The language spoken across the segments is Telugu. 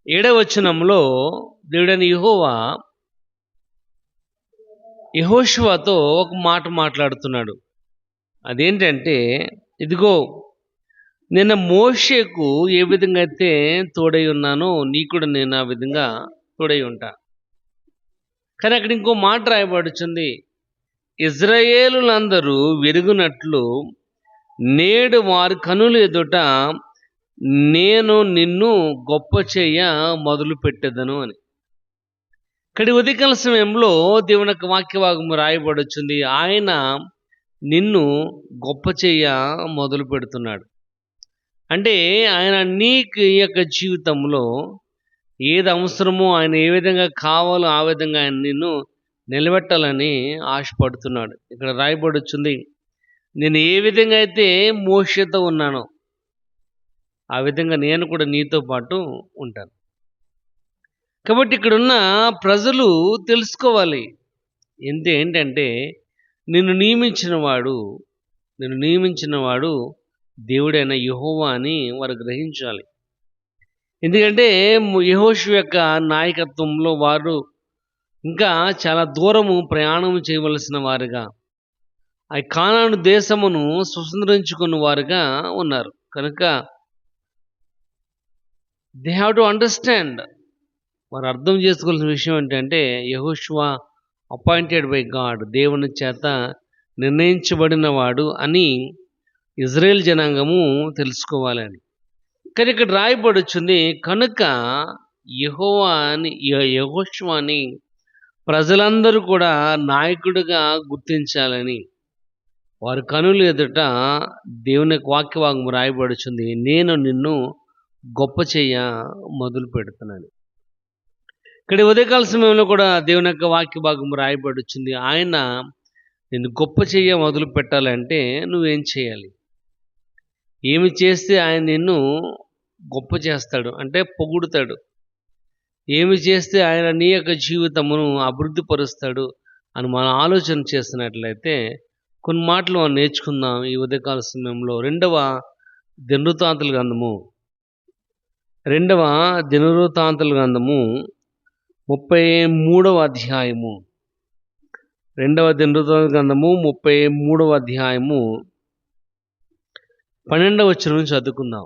ఏడవ వచనంలో దేవుడైన యెహోవా యెహోషువతో ఒక మాట మాట్లాడుతున్నాడు. అదేంటంటే, ఇదిగో నిన్న మోషేకు ఏ విధంగా అయితే తోడై ఉన్నానో నీకు కూడా నేను ఆ విధంగా తోడై ఉంటా. కానీ అక్కడ ఇంకో మాట రాయబడుచుంది. ఇజ్రాయేలులందరూ వెరుగునట్లు నేడు వారి కనుల ఎదుట నేను నిన్ను గొప్ప చేయ మొదలు పెట్టెదను అని. ఇక్కడ ఉదయకాల సమయంలో దేవుని యొక్క వాక్యభాగము రాయబడుచుంది. ఆయన నిన్ను గొప్ప చేయ మొదలు పెడుతున్నాడు. అంటే ఆయన నీకు ఈ యొక్క జీవితంలో ఏది అవసరమో, ఆయన ఏ విధంగా కావాలో ఆ విధంగా ఆయన నిన్ను నిలబెట్టాలని ఆశపడుతున్నాడు. ఇక్కడ రాయబడుచుంది, నేను ఏ విధంగా అయితే మోషేతో ఉన్నానో ఆ విధంగా నేను కూడా నీతో పాటు ఉంటాను. కాబట్టి ఇక్కడున్న ప్రజలు తెలుసుకోవాలి. ఏంటంటే నిన్ను నియమించిన వాడు దేవుడైన యెహోవా అని వారు గ్రహించాలి. ఎందుకంటే యెహోషువ యొక్క నాయకత్వంలో వారు ఇంకా చాలా దూరము ప్రయాణం చేయవలసిన వారుగా, ఆ కానాను దేశమును స్వతంత్రించుకున్న వారుగా ఉన్నారు. కనుక దే హ్యావ్ టు అండర్స్టాండ్, వారు అర్థం చేసుకోవాల్సిన విషయం ఏంటంటే యెహోషువ అపాయింటెడ్ బై గాడ్, దేవుని చేత నిర్ణయించబడిన వాడు అని ఇజ్రాయేల్ జనాంగము తెలుసుకోవాలని. కానీ ఇక్కడ రాయబడుచుంది, కనుక యెహోషువని ప్రజలందరూ కూడా నాయకుడిగా గుర్తించాలని వారి కనుల ఎదుట దేవుని యొక్క వాక్యభాగము రాయబడుచుంది. నేను నిన్ను గొప్ప చెయ్య మొదలు పెడుతున్నాను. ఇక్కడ ఉదయకాల సమయంలో కూడా దేవుని యొక్క వాక్యభాగము రాయబడుచుంది. ఆయన నిన్ను గొప్ప చెయ్య మొదలు పెట్టాలంటే నువ్వేం చేయాలి? ఏమి చేస్తే ఆయన నిన్ను గొప్ప చేస్తాడు అంటే పొగుడుతాడు? ఏమి చేస్తే ఆయన నీ యొక్క జీవితమును అభివృద్ధి పరుస్తాడు అని మనం ఆలోచన చేసినట్లయితే కొన్ని మాటలు మనం నేర్చుకుందాం ఈ ఉదయకాల సమయంలో. రెండవ దినవృత్తాంతముల గ్రంథము 33వ అధ్యాయము. 2వ దినవృత్తాంతముల గ్రంథము 33వ అధ్యాయము 12వ వచనం నుంచి చదువుకుందాం.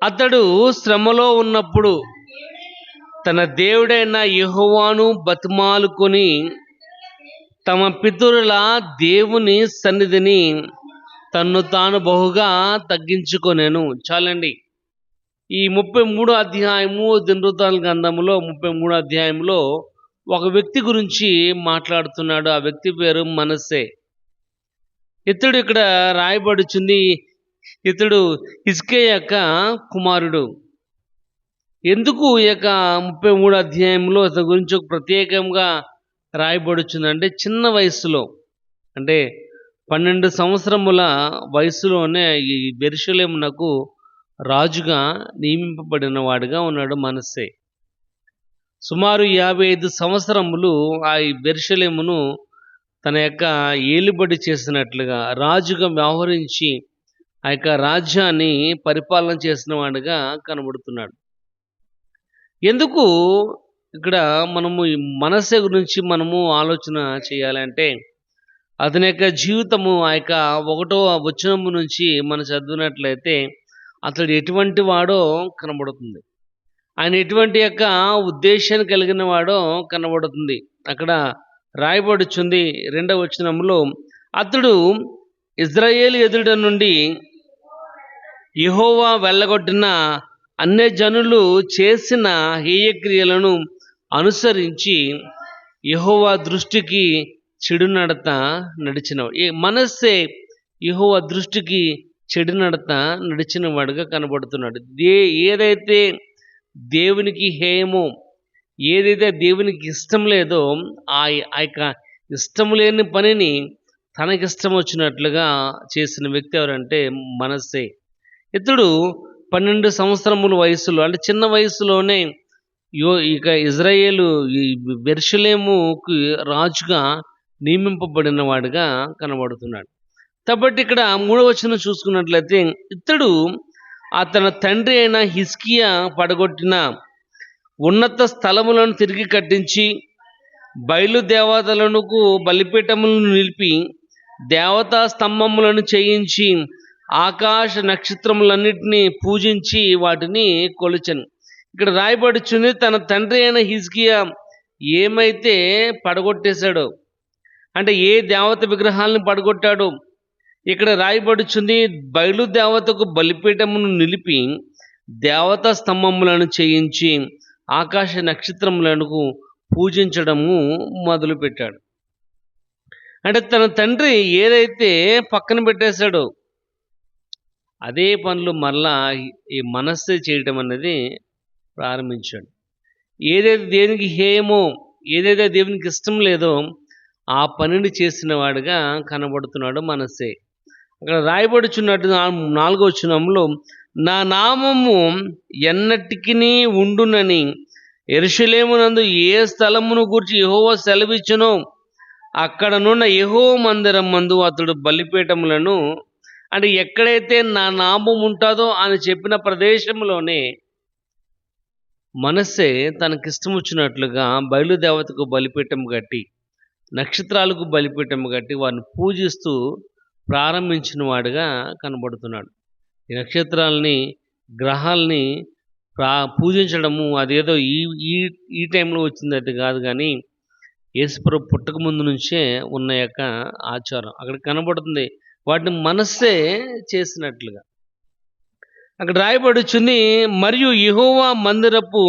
అతడు శ్రమలో ఉన్నప్పుడు తన దేవుడైన యెహోవాను బతిమాలుకొని తమ పితరుల దేవుని సన్నిధిని తన్ను తాను బహుగా తగ్గించుకొనెను. చాలండి. ఈ 33వ అధ్యాయము దినవృత్తాంతముల గ్రంథములో 33వ అధ్యాయంలో ఒక వ్యక్తి గురించి మాట్లాడుతున్నాడు. ఆ వ్యక్తి పేరు మనస్సే. ఇతడు ఇక్కడ రాయబడుచుంది, ఇతడు హిజ్కియా యొక్క కుమారుడు. ఎందుకు ఈ యొక్క 33వ అధ్యాయంలో అతని గురించి ఒక ప్రత్యేకంగా రాయబడుచుందంటే, చిన్న వయసులో అంటే 12 సంవత్సరముల వయసులోనే ఈ యెరూషలేమునకు రాజుగా నియమింపబడిన వాడుగా ఉన్నాడు మనస్సే. సుమారు 55 సంవత్సరములు ఆ యెరూషలేమును తన యొక్క ఏలుబడి చేసినట్లుగా, రాజుగా వ్యవహరించి ఆ యొక్క రాజ్యాన్ని పరిపాలన చేసిన వాడుగా కనబడుతున్నాడు. ఎందుకు ఇక్కడ మనము ఈ మనస్సే గురించి మనము ఆలోచన చేయాలంటే, అతని యొక్క జీవితము ఆ యొక్క 1వ వచనము నుంచి మనం చదివినట్లయితే అతడు ఎటువంటి వాడో కనబడుతుంది. ఆయన ఎటువంటి యొక్క ఉద్దేశాన్ని కలిగిన వాడో కనబడుతుంది. అక్కడ రాయబడుచుంది 2వ వచనంలో, అతడు ఇజ్రాయేలు ఎదుట నుండి యెహోవా వెళ్ళగొట్టిన అన్యజనులు చేసిన హేయక్రియలను అనుసరించి యెహోవా దృష్టికి చెడు నడత నడిచినవాడు. మనస్సే యెహోవా దృష్టికి చెడు నడత నడిచిన వాడుగా కనబడుతున్నాడు. ఏదైతే దేవునికి హేయమో, ఏదైతే దేవునికి ఇష్టం లేదో ఆ యొక్క ఇష్టం లేని పనిని తనకిష్టం వచ్చినట్లుగా చేసిన వ్యక్తి ఎవరంటే మనస్సే. ఇతడు 12 సంవత్సరముల వయసులో అంటే చిన్న వయసులోనే ఇక ఇజ్రాయేలు ఈ యెరూషలేముకు రాజుగా నియమింపబడిన వాడుగా కనబడుతున్నాడు. కాబట్టి ఇక్కడ 3వ వచనం చూసుకున్నట్లయితే, ఇతడు అతని తండ్రి అయిన హిజ్కియా పడగొట్టిన ఉన్నత స్థలములను తిరిగి కట్టించి బయలు దేవతలకు బలిపీఠములను నిలిపి దేవతా స్తంభములను చేయించి ఆకాశ నక్షత్రములన్నిటినీ పూజించి వాటిని కొలిచెను. ఇక్కడ రాయబడుచుంది, తన తండ్రి అయిన హిజ్కియా ఏమైతే పడగొట్టేశాడో, అంటే ఏ దేవత విగ్రహాలను పడగొట్టాడో ఇక్కడ రాయబడుచుంది, బయలు దేవతకు బలిపీఠమును నిలిపి దేవతా స్తంభములను చేయించి ఆకాశ నక్షత్రములను పూజించడము మొదలుపెట్టాడు. అంటే తన తండ్రి ఏదైతే పక్కన పెట్టేశాడో అదే పనులు మరలా ఈ మనస్సే చేయటం అనేది ప్రారంభించాడు. ఏదైతే దేవునికి హేయమో, ఏదైతే దేవునికి ఇష్టం లేదో ఆ పనిని చేసిన వాడుగా కనబడుతున్నాడు మనస్సే. అక్కడ రాయబడుచున్నట్టు 4వ వచనంలో, నా నామము ఎన్నటికిని ఉండునని యెరూషలేమునందు ఏ స్థలమును గూర్చి యెహోవా సెలవిచ్చునో అక్కడనున్న యెహోవా మందిరం మందు అతడు బలిపీఠములను, అంటే ఎక్కడైతే నా నామం ఉంటుందో అని చెప్పిన ప్రదేశంలోనే మనస్సే తనకిష్టం వచ్చినట్లుగా బయలుదేవతకు బలిపీఠం కట్టి నక్షత్రాలకు బలిపీఠం కట్టి వారిని పూజిస్తూ ప్రారంభించిన వాడుగా కనబడుతున్నాడు. ఈ నక్షత్రాలని, గ్రహాలని పూజించడము అదేదో ఈ ఈ ఈ టైంలో వచ్చిందైతే కాదు, కానీ యేసుప్రభు పుట్టక ముందు నుంచే ఉన్న యొక్క ఆచారం అక్కడ కనబడుతుంది. వాటిని మనస్సే చేసినట్లుగా అక్కడ రాయబడుచుంది. మరియు యెహోవా మందిరపు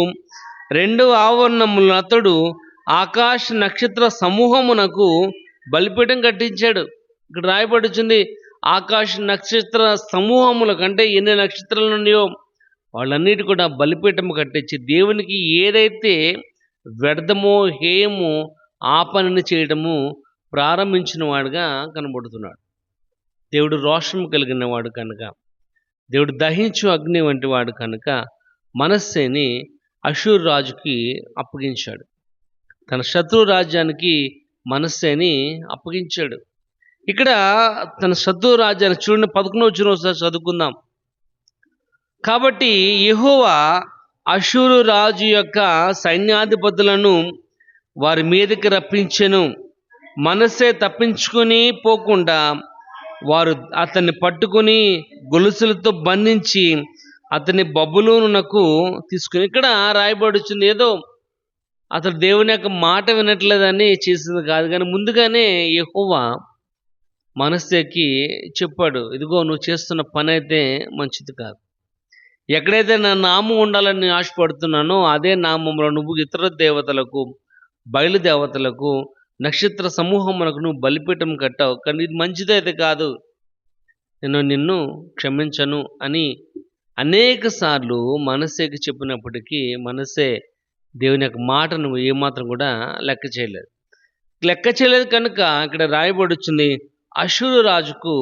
2వ ఆవరణములను అతడు ఆకాశ నక్షత్ర సమూహమునకు బలిపీఠం కట్టించాడు. ఇక్కడ రాయబడుచుంది, ఆకాశ నక్షత్ర సమూహముల కంటే ఎన్ని నక్షత్రాలు ఉన్నాయో వాళ్ళన్నిటి కూడా బలిపీఠం కట్టించి దేవునికి ఏదైతే వ్యర్థమో హేయమో ఆ పనిని చేయడము ప్రారంభించిన వాడుగా కనబడుతున్నాడు. దేవుడు రోషం కలిగిన వాడు కనుక, దేవుడు దహించు అగ్ని వంటి వాడు కనుక మనస్సేని అషూరు రాజుకి అప్పగించాడు. తన శత్రు రాజ్యానికి మనస్సేని అప్పగించాడు. ఇక్కడ తన శత్రు రాజ్యాన్ని చూడండి, 11వ వచనం చదువుకుందాం. కాబట్టి యెహోవా అషూరు రాజు యొక్క సైన్యాధిపతులను వారి మీదకి రప్పించెను. మనస్సే తప్పించుకొని పోకుండా వారు అతన్ని పట్టుకుని గొలుసులతో బంధించి అతన్ని బబులోనునకు తీసుకుని, ఇక్కడ రాయబడుచుంది ఏదో అతడు దేవుని యొక్క మాట వినట్లేదని చేసింది కాదు, కానీ ముందుగానే యెహోవా మనస్సేకి చెప్పాడు, ఇదిగో నువ్వు చేస్తున్న పని అయితే మంచిది కాదు. ఎక్కడైతే నా నామం ఉండాలని ఆశపడుతున్నానో అదే నామంలో నువ్వు ఇతర దేవతలకు, బయలుదేవతలకు, నక్షత్ర సమూహములకు నువ్వు బలిపీఠం కట్టావు, కానీ ఇది మంచిదైతే కాదు, నేను నిన్ను క్షమించను అని అనేక సార్లు మనస్సేకి చెప్పినప్పటికీ మనస్సే దేవుని యొక్క మాటను ఏమాత్రం కూడా లెక్క చేయలేదు కనుక ఇక్కడ రాయబడుచుంది, అషూరు రాజుకు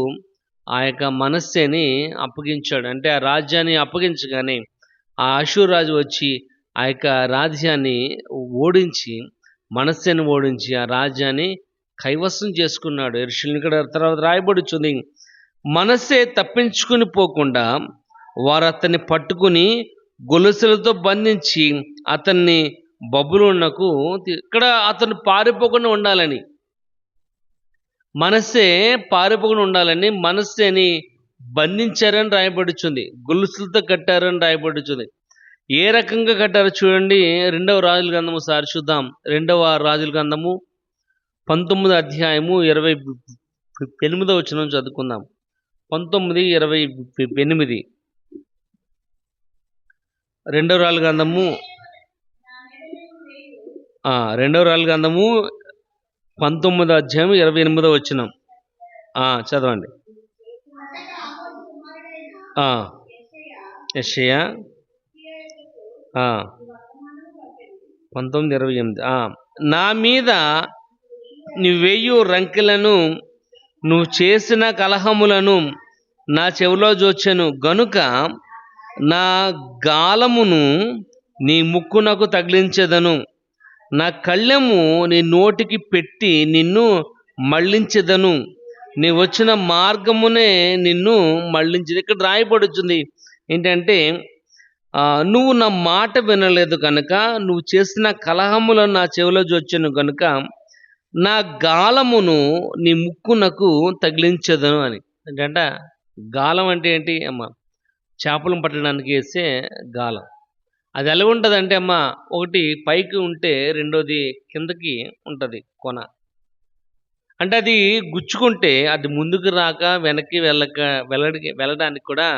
ఆ యొక్క మనస్సేని అప్పగించాడు. అంటే ఆ రాజ్యాన్ని అప్పగించగానే ఆ అషూరు రాజు వచ్చి ఆ యొక్క రాజ్యాన్ని ఓడించి, మనస్సేని ఓడించి ఆ రాజ్యాన్ని కైవసం చేసుకున్నాడు. యెరూషలేము ఇక్కడ తర్వాత రాయబడుచుంది, మనస్సే తప్పించుకుని పోకుండా వారు అతన్ని పట్టుకుని గొలుసులతో బంధించి అతన్ని బబులోనునకు, ఇక్కడ అతను పారిపోకుండా ఉండాలని, మనస్సే పారిపోకుండా ఉండాలని మనస్సేని బంధించారని రాయబడుచుంది, గొలుసులతో కట్టారని రాయబడుచుంది. ఏ రకంగా కట్టారో చూడండి. 2వ రాజుల గ్రంథము సారి చూద్దాం. 2వ రాజుల గ్రంథము 19వ అధ్యాయము 28వ వచనం చదువుకుందాం. 19:28. 2వ రాజుల గ్రంథము 19వ అధ్యాయం 28వ వచనం చదవండి. యెషయా 19:28. నా మీద నువ్వెయ్యు రంకెలను, నువ్వు చేసిన కలహములను నా చెవిలో జోచెను గనుక నా గాలమును నీ ముక్కునకు తగిలించెదను, నా కళ్ళెము నీ నోటికి పెట్టి నిన్ను మళ్ళించెదను, నీ వచ్చిన మార్గమునే నిన్ను మళ్ళించేది. ఇక్కడ రాయబడుతుంది, ఏంటంటే నువ్వు నా మాట వినలేదు కనుక, నువ్వు చేసిన కలహములను నా చెవిలో జొచ్చెను గనుక, నా గాలమును నీ ముక్కునకు తగిలించెదను అని. ఏంటంట గాలం అంటే ఏంటి అమ్మ? చేపలను పట్టడానికి ఏసే గాలం. అది ఎలాగుంటదంటే అమ్మ, ఒకటి పైకి ఉంటే రెండోది కిందకి ఉంటది కొన. అంటే అది గుచ్చుకుంటే అది ముందుకు రాక, వెనక్కి వెళ్ళడానికి కూడా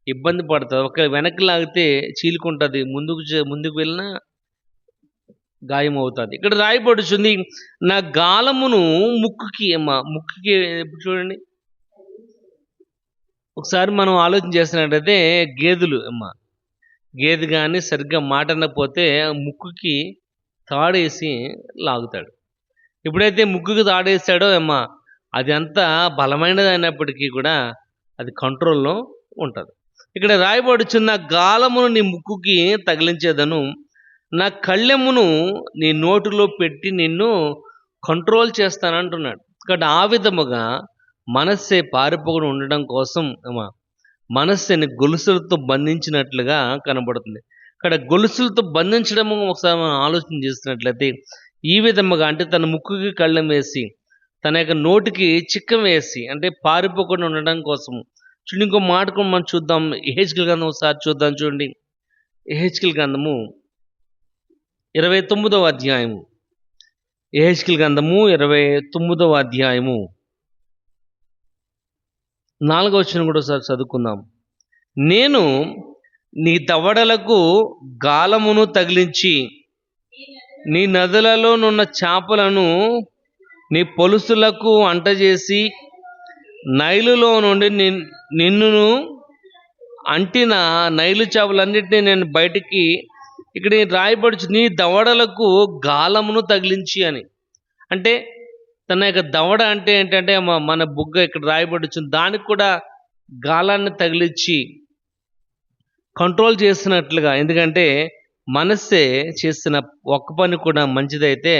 ఇబ్బంది పడతది. ఒకవేళ వెనక్కి లాగితే చీలుకుంటది. ముందుకు వెళ్ళినా గాయమవుతది. ఇక్కడ రాయబడుచుంది, నా గాలమును ముక్కుకి అమ్మ. ముక్కుకి ఇప్పుడు చూడండి, ఒకసారి మనం ఆలోచన చేసినట్టయితే గేదెలు అమ్మ. గేదె గాని సరిగ్గా మాట అనకపోతే ముక్కుకి తాడేసి లాగుతాడు. ఎప్పుడైతే ముక్కుకి తాడేసాడో అమ్మ, అది ఎంత బలమైనదైనప్పటికీ కూడా అది కంట్రోల్‌లో ఉంటది. ఇక్కడ రాయబడుచున్న గాలమును నీ ముక్కుకి తగిలించేదను, నా కళ్ళెమును నీ నోటిలో పెట్టి నిన్ను కంట్రోల్ చేస్తానంటున్నాడు. కాబట్టి ఆ విధముగా మనస్సే పారిపోకుండా ఉండడం కోసం మనస్సుని గొలుసులతో బంధించినట్లుగా కనబడుతుంది. ఇక్కడ గొలుసులతో బంధించడము ఒకసారి మనం ఆలోచన చేసినట్లయితే ఈ విధముగా, అంటే తన ముక్కుకి కళ్ళెం వేసి, తన యొక్క నోటికి చిక్కం వేసి, అంటే పారిపోకుండా ఉండడం కోసం. చూడండి, ఇంకో మాట కూడా మనం చూద్దాం. యెహెజ్కేలు గ్రంథం ఒకసారి చూద్దాం చూడండి. యెహెజ్కేలు గ్రంథము 29వ అధ్యాయము. యెహెజ్కేలు గ్రంథము 29వ అధ్యాయము 4వ వచనం కూడా ఒకసారి చదువుకుందాం. నేను నీ దవడలకు గాలమును తగిలించి, నీ నదులలోనున్న చేపలను నీ పొలుసులకు అంటజేసి, నైలులో నుండి నిన్నును అంటిన నైలు చేపలన్నిటినీ నేను బయటికి, ఇక్కడ రాయబడుచు నీ దవడలకు గాలమును తగిలించి అని. అంటే తన యొక్క దవడ అంటే ఏంటంటే మన బుగ్గ ఇక్కడ రాయబడుచుంది, దానికి కూడా గాలాన్ని తగిలించి కంట్రోల్ చేస్తున్నట్లుగా. ఎందుకంటే మనస్సే చేసిన ఒక్క పని కూడా మంచిదైతే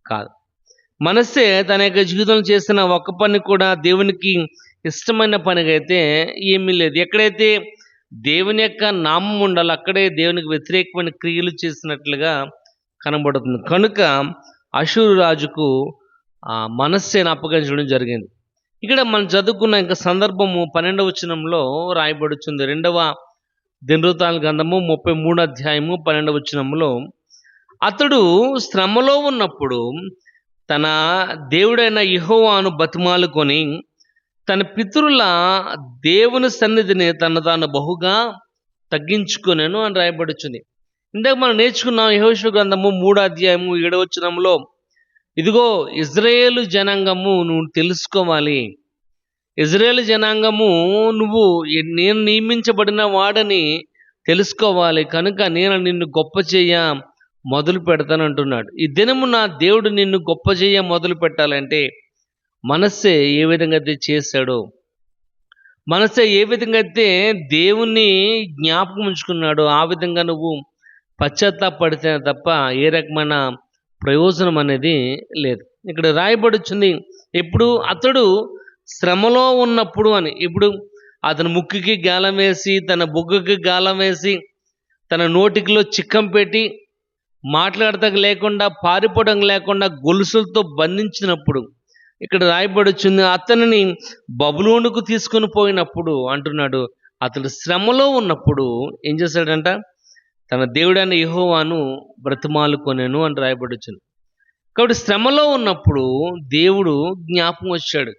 కాదు. మనస్సే తన యొక్క జీవితంలో చేసిన ఒక్క పని కూడా దేవునికి ఇష్టమైన పనిగా అయితే ఏమీ లేదు. ఎక్కడైతే దేవుని యొక్క నామం ఉండాలో అక్కడే దేవునికి వ్యతిరేకమైన క్రియలు చేసినట్లుగా కనబడుతుంది. కనుక అషూరు రాజుకు మనస్సేను అప్పగించడం జరిగింది. ఇక్కడ మనం చదువుకున్న ఇంకా సందర్భము 12వ వచనంలో రాయబడుచుంది. 2వ దినవృత్తాంతాల గ్రంథము 33వ అధ్యాయము 12వ వచనంలో, అతడు శ్రమలో ఉన్నప్పుడు తన దేవుడైన యెహోవాను బతిమాలుకొని తన పితరుల దేవుని సన్నిధిని తాను బహుగా తగ్గించుకొనెను అని రాయబడుచుంది. ఇందాక మనం నేర్చుకున్నాం యెహోషువ గ్రంథము 3వ అధ్యాయము 7వ వచనంలో, ఇదిగో ఇజ్రాయేలు జనాంగము నువ్వు తెలుసుకోవాలి, ఇజ్రాయేలు జనాంగము నువ్వు నేను నియమించబడిన వాడని తెలుసుకోవాలి, కనుక నేను నిన్ను గొప్ప చేయ మొదలు పెడతానంటున్నాడు. ఈ దినము నా దేవుడు నిన్ను గొప్ప చేయ మొదలు పెట్టాలంటే మనస్సే ఏ విధంగా అయితే చేశాడో, మనస్సే ఏ విధంగా అయితే దేవుణ్ణి జ్ఞాపకం ఉంచుకున్నాడో ఆ విధంగా నువ్వు పశ్చాత్తాపడితే తప్ప ఏ రకమైన ప్రయోజనం అనేది లేదు. ఇక్కడ రాయబడుచుంది, ఎప్పుడు అతడు శ్రమలో ఉన్నప్పుడు అని. ఇప్పుడు అతను ముక్కుకి గాలం వేసి, తన బుగ్గకి గాలం వేసి, తన నోటికిలో చిక్కం పెట్టి, మాట్లాడటం లేకుండా, పారిపోవడం లేకుండా గొలుసులతో బంధించినప్పుడు, ఇక్కడ రాయబడుచుంది అతనిని బబులోనుకు తీసుకొని పోయినప్పుడు అంటున్నాడు, అతడు శ్రమలో ఉన్నప్పుడు ఏం చేశాడంట? తన దేవుడైన యెహోవాను బ్రతిమాలుకొనెను అని రాయబడుచుంది. కాబట్టి శ్రమలో ఉన్నప్పుడు దేవుడు జ్ఞాపకం వచ్చాడు.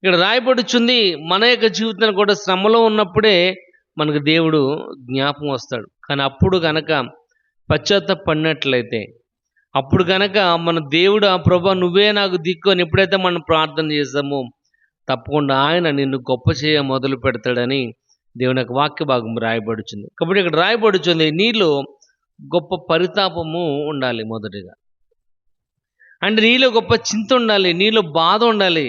ఇక్కడ రాయబడుచుంది మన యొక్క జీవితాన్ని కూడా శ్రమలో ఉన్నప్పుడే మనకు దేవుడు జ్ఞాపకం వస్తాడు. కానీ అప్పుడు గనక పశ్చాత్తాపడినట్లయితే, అప్పుడు గనక మన దేవుడు ప్రభా నువ్వే నాకు దిక్కు అని ఎప్పుడైతే మనం ప్రార్థన చేస్తామో తప్పకుండా ఆయన నిన్ను గొప్ప చేయ మొదలు పెడతాడని దేవుని యొక్క వాక్య భాగం రాయబడుచుంది. కాబట్టి ఇక్కడ రాయబడుచుంది నీలో గొప్ప పరితాపము ఉండాలి మొదటిగా. అంటే నీలో గొప్ప చింత ఉండాలి, నీలో బాధ ఉండాలి.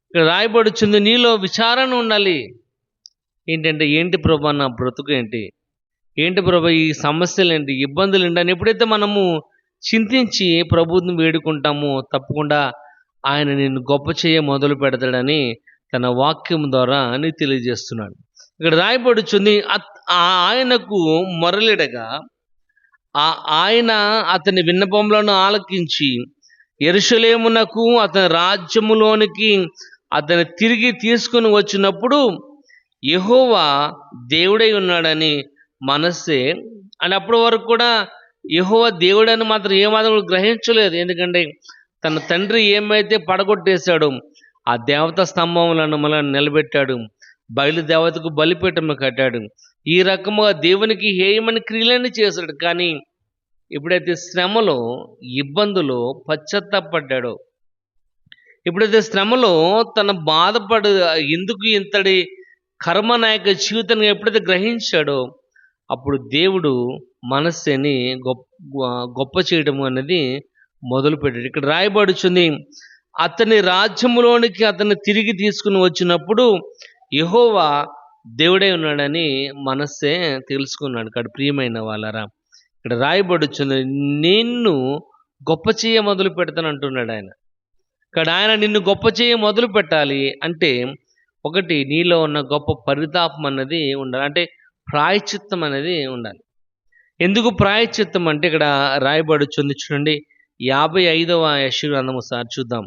ఇక్కడ రాయబడుచుంది నీలో విచారణ ఉండాలి. ఏంటంటే ఏంటి ప్రభా నా బ్రతుకు ఏంటి, ఏంటి ప్రభా ఈ సమస్యలు ఏంటి, ఇబ్బందులు ఏంటి అని ఎప్పుడైతే మనము చింతించి ప్రభువుని వేడుకుంటామో తప్పకుండా ఆయన నిన్ను గొప్ప చేయ మొదలు పెడతాడని తన వాక్యం ద్వారా అని తెలియజేస్తున్నాడు. ఇక్కడ రాయబడుచుంది ఆయనకు మొరలిడగా ఆయన అతని విన్నపములను ఆలకించి యెరూషలేమునకు అతని రాజ్యములోనికి అతని తిరిగి తీసుకుని వచ్చినప్పుడు యెహోవా దేవుడై ఉన్నాడని మనస్సే అని అప్పటి వరకు కూడా యెహోవా దేవుడని మాత్రం ఏమాత్రం కూడా గ్రహించలేదు. ఎందుకంటే తన తండ్రి ఏమైతే పడగొట్టేశాడో ఆ దేవతా స్తంభములను మళ్ళీ నిలబెట్టాడు, బయలు దేవతకు బలిపీఠము కట్టాడు, ఈ రకముగా దేవునికి హేయమని క్రియలన్నీ చేశాడు. కానీ ఎప్పుడైతే శ్రమలో ఇబ్బందులో పశ్చాత్తాపడ్డాడో, ఎప్పుడైతే శ్రమలో తన బాధపడు ఎందుకు ఇంతటి కర్మనాయక జీవితాన్ని ఎప్పుడైతే గ్రహించాడో అప్పుడు దేవుడు మనస్సుని గొప్ప చేయడం అనేది మొదలుపెట్టాడు. ఇక్కడ రాయబడుచుంది, అతని రాజ్యములోనికి అతన్ని తిరిగి తీసుకుని వచ్చినప్పుడు యెహోవా దేవుడై ఉన్నాడని మనస్సే తెలుసుకున్నాడు. ఇక్కడ ప్రియమైన వాళ్ళరా, ఇక్కడ రాయబడుచుంది, నిన్ను గొప్ప చేయ మొదలు పెడతాను అంటున్నాడు ఆయన. ఇక్కడ ఆయన నిన్ను గొప్ప చేయ మొదలు పెట్టాలి అంటే ఒకటి నీలో ఉన్న గొప్ప పరితాపం అన్నది ఉండాలి, అంటే ప్రాయశ్చిత్తం అనేది ఉండాలి. ఎందుకు ప్రాయశ్చిత్తం అంటే ఇక్కడ రాయబడుచుంది చూడండి, 55వ యెషయా గ్రంథము ఒకసారి చూద్దాం.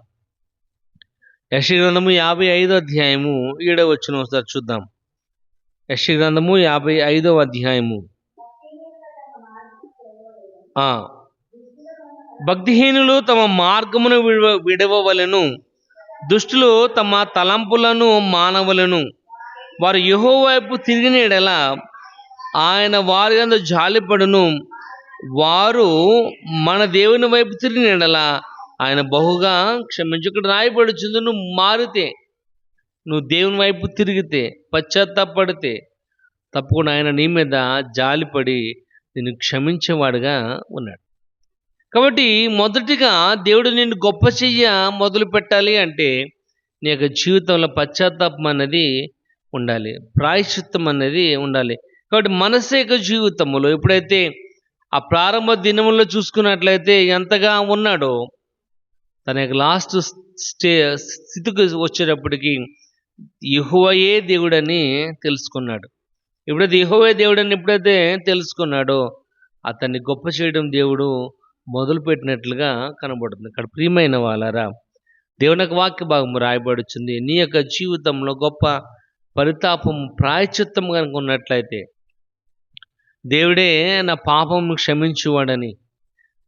యెషయా గ్రంథము 55వ అధ్యాయము 7వ వచనం ఒకసారి చూద్దాం. యెషయా గ్రంథము 55వ అధ్యాయము. భక్తిహీనులు తమ మార్గమును విడవవలెను, దుష్టులు తమ తలంపులను మానవలను. వారు యెహోవా వైపు తిరిగిన యెడల ఆయన వారి యందు జాలిపడును, వారు మన దేవుని వైపు తిరిగిన యెడల ఆయన బహుగా క్షమించు. ఇక్కడ రాయబడుచుంది, నువ్వు మారితే, నువ్వు దేవుని వైపు తిరిగితే, పశ్చాత్తాపడితే తప్పకుండా ఆయన నీ మీద జాలిపడి నిన్ను క్షమించేవాడుగా ఉన్నాడు. కాబట్టి మొదటిగా దేవుడు నిన్ను గొప్ప చెయ్య మొదలు పెట్టాలి అంటే నీ యొక్క జీవితంలో పశ్చాత్తాపం అనేది ఉండాలి, ప్రాయశ్చిత్తం అనేది ఉండాలి. కాబట్టి మనస్సు యొక్క జీవితంలో ఎప్పుడైతే ఆ ప్రారంభ దినముల్లో చూసుకున్నట్లయితే ఎంతగా ఉన్నాడో తన యొక్క లాస్ట్ స్థితికి వచ్చేటప్పటికి యెహోవాయే దేవుడని తెలుసుకున్నాడు. ఎప్పుడైతే యెహోవా దేవుడని ఎప్పుడైతే తెలుసుకున్నాడో అతన్ని గొప్ప చేయడం దేవుడు మొదలుపెట్టినట్లుగా కనబడుతుంది. ఇక్కడ ప్రియమైన వాళ్ళరా, దేవుని యొక్క వాక్య భాగం రాయబడుచుంది, నీ యొక్క జీవితంలో గొప్ప పరితాపం ప్రాయశ్చిత్తం కనుక ఉన్నట్లయితే దేవుడే నా పాపము క్షమించువాడని,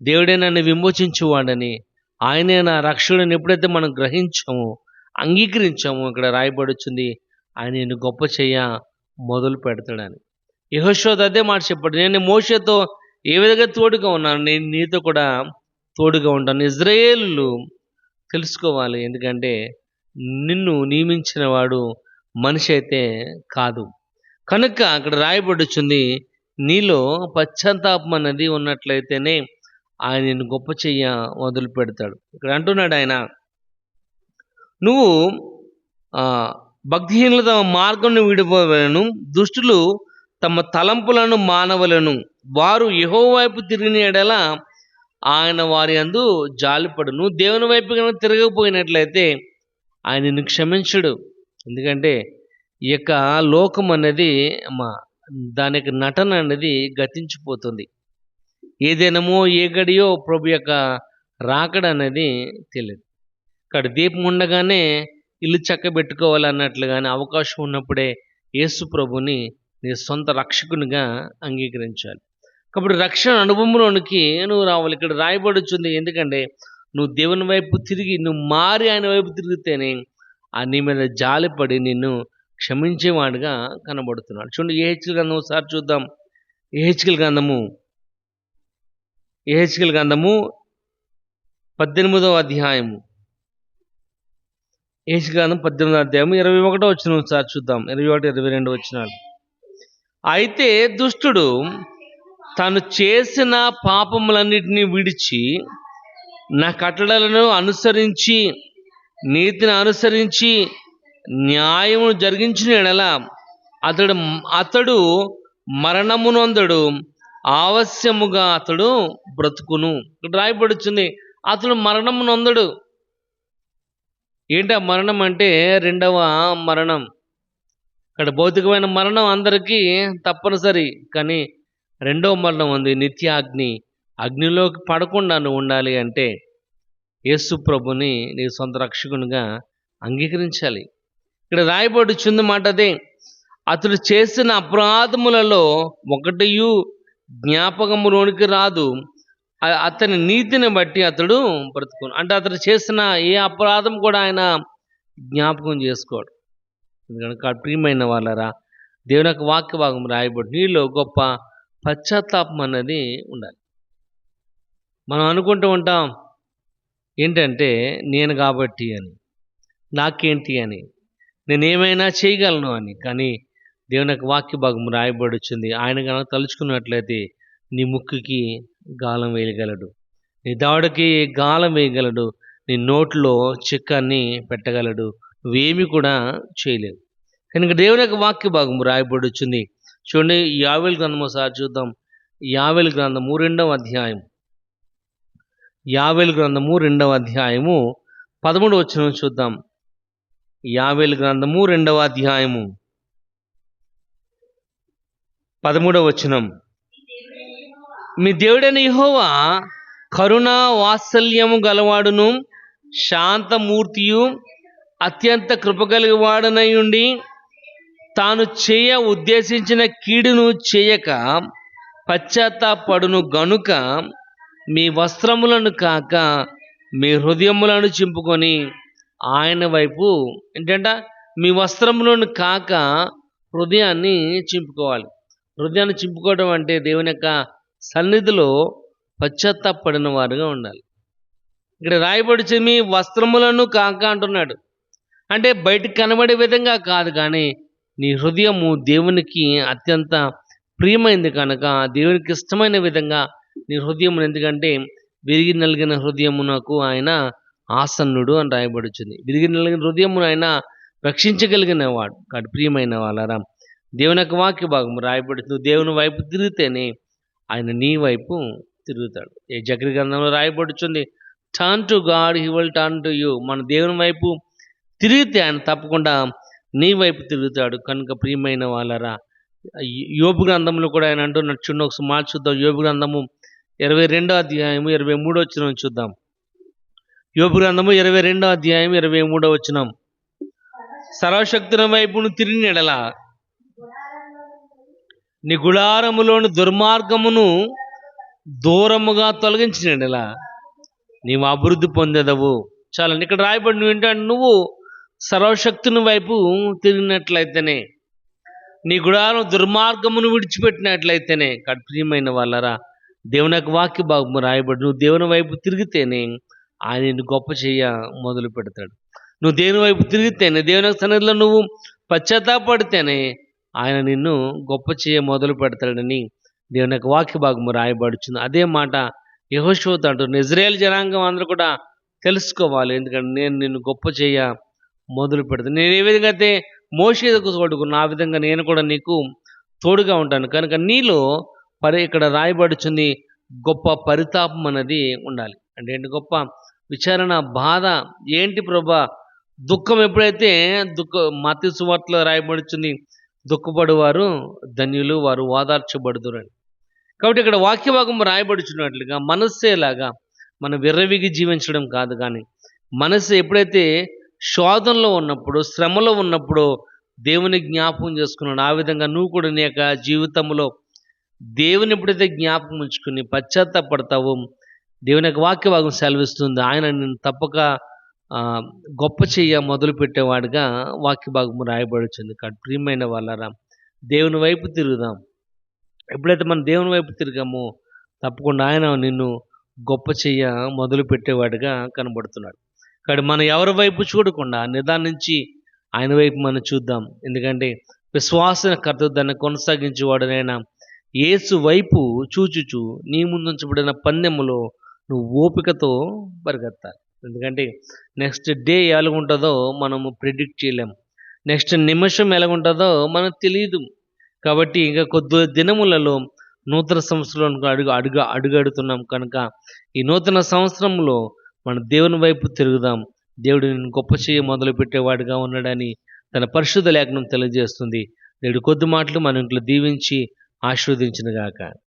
దేవుడే నన్ను విమోచించువాడని, ఆయనే నా రక్షకుడని ఎప్పుడైతే మనం గ్రహించామో, అంగీకరించామో ఇక్కడ రాయబడుచుంది ఆయన నిన్ను గొప్ప చెయ్య మొదలు పెడతాడని. యెహోషువ అదే మాట చెప్పాడు, నేను మోషేతో ఏ విధంగా తోడుగా ఉన్నాను, నేను నీతో కూడా తోడుగా ఉంటాను. ఇజ్రాయేలు తెలుసుకోవాలి, ఎందుకంటే నిన్ను నియమించిన వాడు మనిషి అయితే కాదు. కనుక అక్కడ రాయబడుచుంది, నీలో పశ్చాత్తాపం అన్నది ఉన్నట్లయితేనే ఆయన నిన్ను గొప్ప చెయ్య మొదలు పెడతాడు. ఇక్కడ అంటున్నాడు ఆయన, నువ్వు భక్తిహీనుల తమ మార్గం విడిపోవలను, దుష్టులు తమ తలంపులను మానవలను. వారు యెహోవా వైపు తిరిగిన యెడల ఆయన వారి యందు జాలిపడు. నువ్వు దేవుని వైపు కనుక తిరగకపోయినట్లయితే ఆయన నిన్ను క్షమించడు. ఎందుకంటే ఈ యొక్క లోకం అనేది దాని యొక్క నటన అనేది గతించిపోతుంది. ఏ దినమో ఏ గడియో ప్రభు యొక్క రాకడ అనేది తెలియదు. ఇక్కడ దీపం ఉండగానే ఇల్లు చక్కబెట్టుకోవాలన్నట్లుగానే అవకాశం ఉన్నప్పుడే యేసు ప్రభుని నీ సొంత రక్షకునిగా అంగీకరించాలి. కాబట్టి రక్షణ అనుభవంలోనికి నువ్వు రావాలి. ఇక్కడ రాయబడుచుంది, ఎందుకంటే నువ్వు దేవుని వైపు తిరిగి నువ్వు మారి ఆయన వైపు తిరిగితేనే ఆ నీ మీద జాలిపడి నిన్ను క్షమించేవాడుగా కనబడుతున్నాడు. చూడండి, యెహెజ్కేలు గ్రంథం ఒకసారి చూద్దాం. యెహెజ్కేలు గ్రంథము 18వ అధ్యాయము. యెహెజ్కేలు గ్రంథం 18వ అధ్యాయము 21వ వచనం ఒకసారి చూద్దాం. 21, 22 వచనాలు. అయితే దుష్టుడు తాను చేసిన పాపములన్నిటినీ విడిచి నా కట్టడలను అనుసరించి నీతిని అనుసరించి న్యాయమును జరిగించిన యెడల అతడు మరణమునొందడు, ఆవశ్యముగా అతడు బ్రతుకును. ఇక్కడ రాయబడుచుంది, అతడు మరణమునొందడు. ఏంటి ఆ మరణం అంటే? రెండవ మరణం. ఇక్కడ భౌతికమైన మరణం అందరికీ తప్పనిసరి, కానీ రెండవ మరణం ఉంది, నిత్యాగ్ని. అగ్నిలోకి పడకుండా నువ్వు ఉండాలి అంటే యేసు ప్రభుని నీ సొంత రక్షకునిగా అంగీకరించాలి. ఇక్కడ రాయబడుచుంది మాట అదే, అతడు చేసిన అపరాధములలో ఒకటియు జ్ఞాపకములోనికి రాదు, అతని నీతిని బట్టి అతడు బ్రతుకును. అంటే అతడు చేసిన ఏ అపరాధం కూడా ఆయన జ్ఞాపకం చేసుకోడు. ఎందుకంటే ప్రియమైన వాళ్ళరా, దేవుని యొక్క వాక్య భాగం రాయబడి నీలో గొప్ప పశ్చాత్తాపం అనేది ఉండాలి. మనం అనుకుంటూ ఉంటాం ఏంటంటే నేను కాబట్టి అని, నాకేంటి అని, నేనేమైనా చేయగలను అని. కానీ దేవుని యొక్క వాక్య భాగం రాయబడి వచ్చింది, ఆయన కనుక తలుచుకున్నట్లయితే నీ ముక్కుకి గాలం వేయగలడు, నీ దవడకి గాలం వేయగలడు, నీ నోట్లో చిక్కాన్ని పెట్టగలడు, నువ్వేమి కూడా చేయలేవు. కనుక దేవుని యొక్క వాక్య భాగం రాయబడి వచ్చింది. చూడండి, యావేలు గ్రంథం ఒకసారి చూద్దాం. యావేలు గ్రంథము 2వ అధ్యాయం, యావేలు గ్రంథము 2వ అధ్యాయము 13వ వచనం చూద్దాం. యావేలు గ్రంథము 2వ అధ్యాయము 13వ వచనం. మీ దేవుడైన యెహోవా కరుణా వాత్సల్యము గలవాడును శాంతమూర్తియు అత్యంత కృపగలిగివాడనై ఉండి తాను చేయ ఉద్దేశించిన కీడును చేయక పశ్చాత్తాపడును గనుక మీ వస్త్రములను కాక మీ హృదయములను చింపుకొని ఆయన వైపు, ఏంటంటే మీ వస్త్రములను కాక హృదయాన్ని చింపుకోవాలి. హృదయాన్ని చింపుకోవడం అంటే దేవుని యొక్క సన్నిధిలో పశ్చాత్తాపడిన వారుగా ఉండాలి. ఇక్కడ రాయబడిచి మీ వస్త్రములను కాక అంటున్నాడు. అంటే బయటికి కనబడే విధంగా కాదు, కానీ నీ హృదయము దేవునికి అత్యంత ప్రియమైంది కనుక దేవునికి ఇష్టమైన విధంగా నీ హృదయం, ఎందుకంటే విరిగి నలిగిన హృదయమునకు ఆయన ఆసన్నుడు అని రాయబడుచుంది. విరిగి నలిగిన హృదయమును ఆయన రక్షించగలిగిన వాడు. కాబట్టి ప్రియమైన వాళ్ళరా, దేవుని యొక్క వాక్య భాగం రాయబడుతుంది, దేవుని వైపు తిరిగితేనే ఆయన నీ వైపు తిరుగుతాడు. ఏ జకరీ గ్రంథంలో రాయబడుచుంది, turn to God he will turn to you. మన దేవుని వైపు తిరిగితే ఆయన తప్పకుండా నీ వైపు తిరుగుతాడు. కనుక ప్రియమైన వాళ్ళరా, యోబు గ్రంథంలో కూడా ఆయన అంటున్నట్టు చూడండి, ఒకసారి మాట చూద్దాం. యోబు గ్రంథము 22వ అధ్యాయము 23వ వచనం చూద్దాం. యోబు గ్రంథము 22వ అధ్యాయం 23వ వచనం. సర్వశక్తుని వైపును తిరిగిన ఎడల నీ గుడారములోని దుర్మార్గమును దూరముగా తొలగించిన ఎడల నీవు అభివృద్ధి పొందేదవు. చాలండి, ఇక్కడ రాయబడి నువ్వు ఏంటంటే నువ్వు సర్వశక్తుని వైపు తిరిగినట్లయితేనే, నీ గుడారం దుర్మార్గమును విడిచిపెట్టినట్లయితేనే. ప్రియమైన వాళ్ళరా, దేవుని యొక్క వాక్య భాగము రాయబడి నువ్వు దేవుని వైపు తిరిగితేనే ఆయన నిన్ను గొప్ప చేయ మొదలు పెడతాడు. నువ్వు దేవుని వైపు తిరిగితేనే, దేవుని యొక్క సన్నిధిలో నువ్వు పశ్చాత్తాపడితేనే ఆయన నిన్ను గొప్ప చేయ మొదలు పెడతాడని దేవుని యొక్క వాక్య భాగము రాయబడుచుంది. అదే మాట యెహోషువతో అంటున్నాడు, ఇజ్రాయేల్ జనాంగం అందరూ కూడా తెలుసుకోవాలి, ఎందుకంటే నేను నిన్ను గొప్ప చేయ మొదలు పెడతాను. నేను ఏ విధంగా అయితే మోషేకు తోడుకున్నా ఆ విధంగా నేను కూడా నీకు తోడుగా ఉంటాను. కనుక నీలో ఇక్కడ రాయబడుచుంది గొప్ప పరితాపం అనేది ఉండాలి. అంటే ఏంటి? గొప్ప విచారణ, బాధ. ఏంటి ప్రభా? దుఃఖం. ఎప్పుడైతే మత్తయి సువార్తలో రాయబడుచుంది, దుఃఖపడువారు ధన్యులు, వారు ఓదార్చబడుదురని. కాబట్టి ఇక్కడ వాక్యభాగం రాయబడుచున్నట్లుగా మనస్సేలాగా మనం విర్రవిగి జీవించడం కాదు, కానీ మనసు ఎప్పుడైతే శోధనలో ఉన్నప్పుడు, శ్రమలో ఉన్నప్పుడు దేవుని జ్ఞాపకం చేసుకున్నాడు, ఆ విధంగా నువ్వు కూడా నీ యొక్క జీవితంలో దేవుని ఎప్పుడైతే జ్ఞాపకం ఉంచుకుని పశ్చాత్తాపడతావో, దేవుని యొక్క వాక్య భాగం సెలవిస్తుంది, ఆయన నిన్ను తప్పక గొప్ప చెయ్య మొదలు పెట్టేవాడుగా వాక్య భాగము రాయబడుతుంది. కాబట్టి ప్రియమైన వాళ్ళరా, దేవుని వైపు తిరుగుదాం. ఎప్పుడైతే మనం దేవుని వైపు తిరిగామో తప్పకుండా ఆయన నిన్ను గొప్ప చెయ్య మొదలు పెట్టేవాడుగా కనబడుతున్నాడు. కాబట్టి మనం ఎవరి వైపు చూడకుండా నిదానించి ఆయన వైపు మనం చూద్దాం. ఎందుకంటే విశ్వాసన కర్త దాన్ని కొనసాగించేవాడునైనా యేసు వైపు చూచుచు నీ ముందుంచబడిన పందెములో నువ్వు ఓపికతో పరిగెత్తాలి. ఎందుకంటే నెక్స్ట్ డే ఎలాగుంటుందో మనము ప్రిడిక్ట్ చేయలేము, నెక్స్ట్ నిమిషం ఎలాగుంటుందో మనకు తెలియదు. కాబట్టి ఇంకా కొద్ది దినములలో నూతన సంవత్సరంలో అడుగడుతున్నాం కనుక ఈ నూతన సంవత్సరంలో మన దేవుని వైపు తిరుగుదాం. దేవుడు నిన్ను గొప్ప చేయ మొదలు పెట్టేవాడుగా ఉన్నాడని తన పరిశుద్ధ లేఖనం తెలియజేస్తుంది. నేడు కొద్ది మాటలు మన ఇంట్లో దీవించి ఆశీర్వదించును గాక.